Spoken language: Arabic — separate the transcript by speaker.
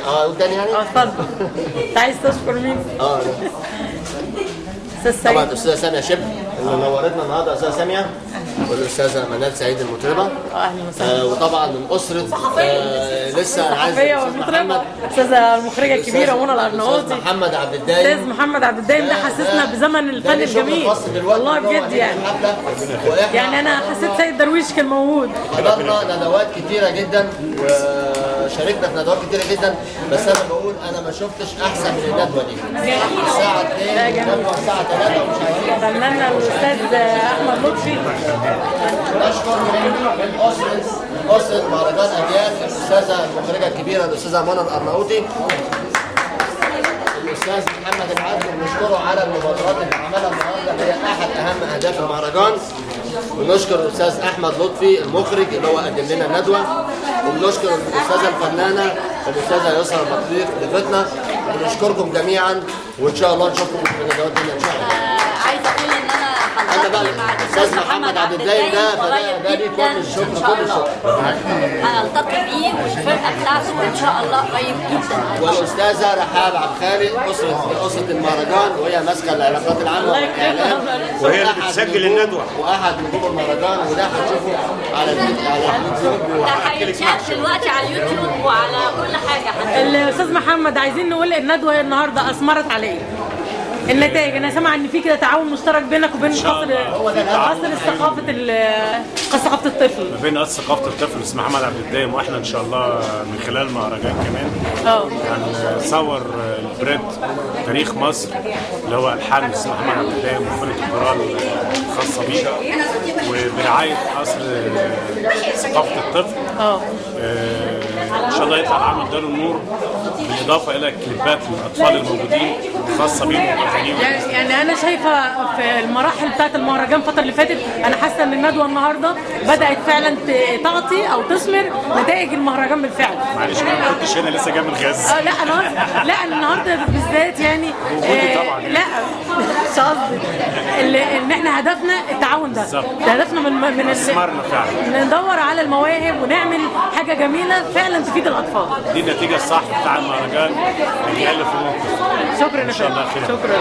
Speaker 1: قول تاني يعني؟
Speaker 2: اتفضل. انت عايز تشكر مين؟ استاذ سيد.
Speaker 1: طبعا الاستاذه ساميه شبل اللي نورتنا النهارده، الاستاذه ساميه، والاستاذه منال سعيد المطربه.
Speaker 2: اهلا وسهلا.
Speaker 1: وطبعا من اسره لسه انا عايز
Speaker 2: الصحفيه والمطربه الاستاذه المخرجه الكبيره منى الارناؤوطي.
Speaker 1: محمد عبد الدايم.
Speaker 2: استاذ محمد عبد الدايم ده حسسنا بزمن الفن الجميل والله بجد يعني انا حسيت سيد درويش كان موجود.
Speaker 1: حضرنا ندوات كتيره جدا وشاركنا في ندوات كتيره جدا، بس انا بقول انا ما شفتش احسن من الندوه دي. الساعه 2 ندوه الساعه 3 ومش عارفين.
Speaker 2: فناننا الاستاذ احمد لطفي.
Speaker 1: نشكر أسرة مهرجان أجيال الأستاذة المخرجة الكبيرة الأستاذة منى الأرناؤوطي، الأستاذ محمد العدل، ونشكره على المبادرات اللي عملها النهارده، هي أحد أهم أهداف المهرجان. ونشكر الأستاذ أحمد لطفي المخرج اللي هو قدم لنا الندوة، ونشكر الأستاذة الفنانة الأستاذة يسرا بطريق ضيفتنا، ونشكركم جميعا، وإن شاء الله نشوفكم في الندوات دي إن شاء الله.
Speaker 3: عايزة أقول إن أنا
Speaker 1: بقى الاستاذ محمد عبد الدايم ده ليه كل الشكر، كل الشكر.
Speaker 3: هنلتقي بيه والفرقه بتاعته ان شاء الله قريب جدا.
Speaker 1: والاستاذه رحاب عبد الخالق اسره المهرجان، وهي ماسكه العلاقات العامه والاعلام،
Speaker 4: وهي اللي بتسجل الندوه،
Speaker 1: واحد نجوم المهرجان، وده هتشوفه على اليوتيوب.
Speaker 3: ده هيتشاف دلوقتي على اليوتيوب وعلى كل حاجه.
Speaker 2: الاستاذ محمد عايزين نقول الندوه النهارده اثمرت عليه النتائج. انا سامعه ان في كده تعاون مشترك بينك وبين قصر ثقافه الطفل،
Speaker 4: بين قصر ثقافه الطفل الاستاذ محمد عبد الدايم، واحنا ان شاء الله من خلال المهرجان كمان هنصور البريد تاريخ مصر اللي هو الحان الاستاذ محمد عبد الدايم وفرقه الكورال الخاصه بيه، وبرعايه قصر ثقافه الطفل. ان شاء الله يطلع العمل دار النور، بالاضافه الى كليبات الاطفال الموجودين خاصه بيهم واغانيهم.
Speaker 2: يعني انا شايفه في المراحل بتاعت المهرجان الفتره اللي فاتت، انا حاسه ان الندوه النهارده بدات فعلا تعطي او تثمر نتائج المهرجان بالفعل.
Speaker 4: معلش ما كنتش هنا لسه جاي من الغاز.
Speaker 2: لا النهارده بالذات يعني
Speaker 4: طبعا.
Speaker 2: لا مش قصدي ان احنا هدفنا التعاون ده، هدفنا من
Speaker 4: اثمرنا فعلا
Speaker 2: ندور على المواهب ونعمل حاجه جميله فعلا تفيد الاطفال.
Speaker 4: دي النتيجه الصح بتاع المهرجان اللي في
Speaker 2: شكرا
Speaker 4: ان شاء الله خير.
Speaker 2: شكرا.